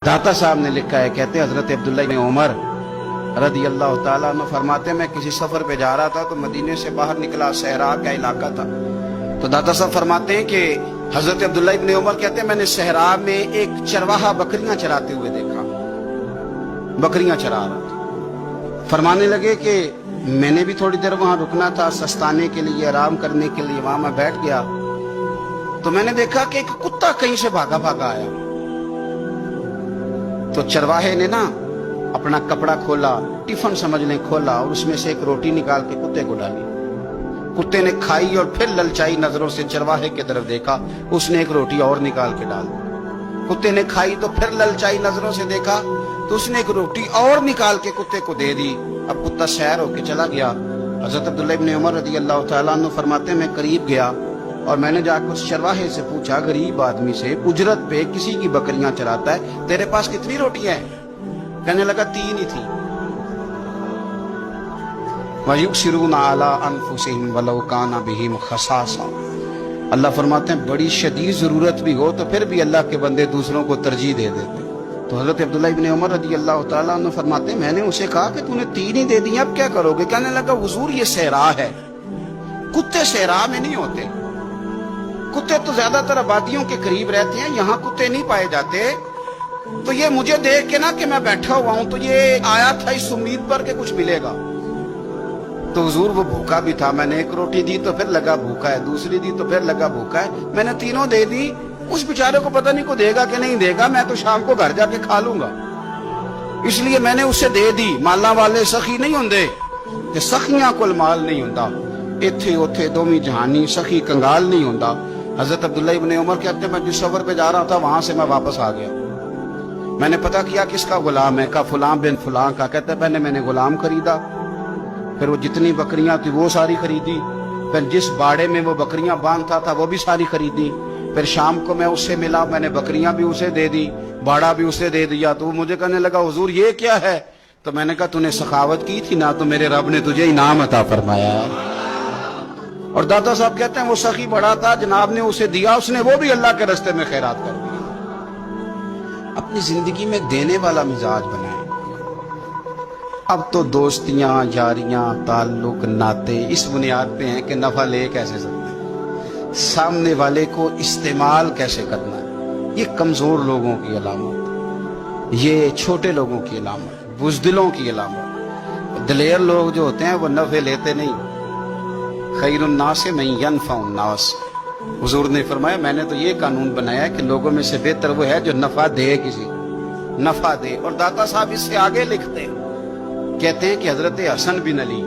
दाता साहब ने लिखा है, कहते हैं हजरत अब्दुल्लाह इब्न उमर रदी अल्लाह ताला अन्हु फरमाते, मैं किसी सफर पे जा रहा था तो मदीने से बाहर निकला, सहरा का इलाका था। तो दाता साहब फरमाते हैं कि हजरत अब्दुल्लाह इब्न उमर कहते हैं मैंने सहरा में एक चरवाहा बकरियां चराते हुए देखा, बकरियां चरा रहा था। फरमाने लगे कि मैंने भी थोड़ी देर वहां रुकना था, सस्ताने के लिए, आराम करने के लिए। वहां मैं बैठ गया तो मैंने देखा कि एक कुत्ता कहीं से भागा भागा आया। तो चरवाहे ने ना अपना कपड़ा खोला, टिफिन समझ लें खोला, और उसमें से एक रोटी निकाल के कुत्ते को डाली। कुत्ते ने खाई और फिर ललचाई नजरों से चरवाहे की तरफ देखा, उसने एक रोटी और निकाल के डाल दी। कुत्ते ने खाई तो फिर ललचाई नजरों से देखा तो उसने एक रोटी और निकाल के कुत्ते को दे दी। अब कुत्ता सैर होके चला गया। हजरत अब्दुल्लाह इब्न उमर रज़ी अल्लाह तआला अन्हु फरमाते, मैं करीब गया और मैंने जाकर उस चरवाहे से पूछा, गरीब आदमी से, उजरत पे किसी की बकरियां चराता है, तेरे पास कितनी रोटियां हैं? कहने लगा 3 ही थी। वयुसिरून अला अनफुसिहिम वलौ काना बिहिम खसासा। अल्लाह फरमाते हैं बड़ी शदीद जरूरत भी हो तो फिर भी अल्लाह के बंदे दूसरों को तरजीह दे देते। तो हजरत अब्दुल्लाह इब्न उमर रज़ी अल्लाह तआला अन्हु फरमाते हैं मैंने उसे कहा कि तूने 3 ही दे दी, अब क्या करोगे? कहने लगा हुजूर ये सहरा है, कुत्ते सहरा में नहीं होते, कुत्ते तो ज्यादातर आबादियों के करीब रहते हैं, यहाँ कुत्ते नहीं पाए जाते। तो ये मुझे देख के ना कि मैं बैठा हुआ हूं तो ये आया था इस उम्मीद पर कि कुछ मिलेगा। तो हुजूर वो भूखा भी था, मैंने एक रोटी दी तो फिर लगा भूखा है, दूसरी दी तो फिर लगा भूखा है, मैंने 3 दे दी। उस बेचारे को पता नहीं को देगा कि नहीं देगा, मैं तो शाम को घर जाके खा लूंगा, इसलिए मैंने उसे दे दी। माला वाले सखी नहीं होंगे कि सखियां कोल माल नहीं होता, इथे उथे दोवी जहानी सखी कंगाल नहीं होता। हजरत अब्दुल्लाह इब्न उमर कहते हैं मैं जिस सफर पे जा रहा था वहां से मैं वापस आ गया, मैंने पता किया किसका गुलाम है, का फुलां बिन फुलां का। कहते हैं पहले मैंने गुलाम खरीदा, फिर वो जितनी बकरियां थी वो सारी खरीदी, फिर जिस बाड़े में वो बकरियां बांधता था वो भी सारी खरीदी। फिर शाम को मैं उससे मिला, मैंने बकरियां भी उसे दे दी, बाड़ा भी उसे दे दिया। तो वो मुझे कहने लगा हुजूर ये क्या है? तो मैंने कहा तूने सखावत की थी ना, तो मेरे रब ने तुझे इनाम अता फरमाया। और दादा साहब कहते हैं वो सखी बड़ा था, जनाब ने उसे दिया, उसने वो भी अल्लाह के रास्ते में खैरात कर दिया। अपनी जिंदगी में देने वाला मिजाज बनाए। अब तो दोस्तियां, यारियां, ताल्लुक, नाते इस बुनियाद पे हैं कि नफा ले कैसे सकते हैं, सामने वाले को इस्तेमाल कैसे करना है। ये कमजोर लोगों की अलामत, ये छोटे लोगों की अलामत, बुज़दिलों की अलामत। दिलेर लोग जो होते हैं वो नफे लेते नहीं। खैरुन्नास मन यनफउन्नास। हुजूर ने फरमाया मैंने तो ये कानून बनाया है कि लोगों में से बेहतर वो है जो नफा दे, किसी नफा दे। और दाता साहब इससे आगे लिखते कहते हैं कि हजरत हसन बिन अली,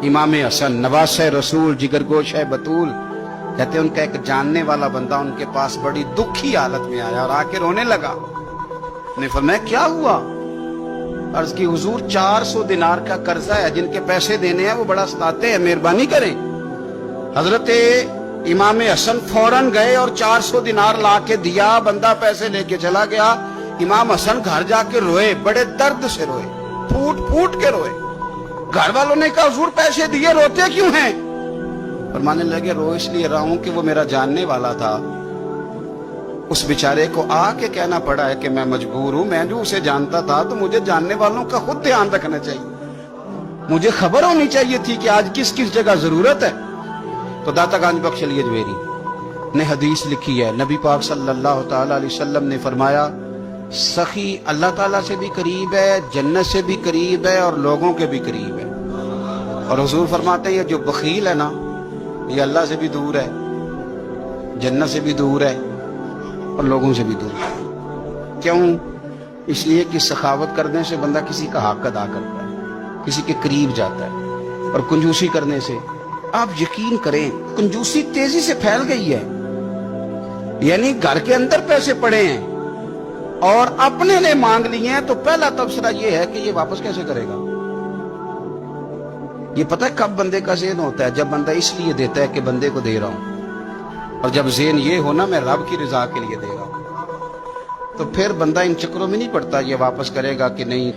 इमाम हसन, नवासे रसूल, जिगरगोश है बतूल, कहते हैं उनका एक जानने वाला बंदा उनके पास बड़ी दुखी हालत में आया और आके रोने लगा। ने फरमाया क्या हुआ? अर्ज की हुजूर 400 दिनार का कर्जा है, जिनके पैसे देने हैं वो बड़ा सताते हैं, मेहरबानी करें। हजरत इमाम हसन फौरन गए और 400 दिनार ला के दिया, बंदा पैसे लेके चला गया। इमाम हसन घर जाके रोए, बड़े दर्द से रोए, फूट फूट के रोए। घर वालों ने कहा हुजूर पैसे दिए, रोते क्यों हैं? फरमाने लगे रो इसलिए रहा हूं कि वो मेरा जानने वाला था, उस बेचारे को आके कहना पड़ा है कि मैं मजबूर हूं। मैं जो उसे जानता था तो मुझे जानने वालों का खुद ध्यान रखना चाहिए, मुझे खबर होनी चाहिए थी कि आज किस किस जगह जरूरत है। तो दाता गंज बख्श अली अजमेरी ने हदीस लिखी है, नबी पाक सल्लल्लाहु तआला अलैहि वसल्लम ने फरमाया सखी अल्लाह ताला से भी करीब है, जन्नत से भी करीब है और लोगों के भी करीब है। और हुजूर फरमाते हैं ये जो बखील है ना, ये अल्लाह से भी दूर है, जन्नत से भी दूर है और लोगों से भी दूर है। क्यों? इसलिए कि सखावत करने से बंदा किसी का हक अदा करता है, किसी के करीब जाता है। और कंजूसी करने से आप यकीन करें कंजूसी तेजी से फैल गई है। यानी घर के अंदर पैसे पड़े हैं और अपने ने मांग लिए हैं तो पहला तबसरा यह है कि ये वापस कैसे करेगा। ये पता है कब बंदे का ज़हन होता है? जब बंदा इसलिए देता है कि बंदे को दे रहा हूं, और जब ज़हन ये हो ना मैं रब की रजा के लिए दे रहा हूं, तो फिर बंदा इन चक्रों में नहीं पड़ता ये वापस करेगा कि नहीं।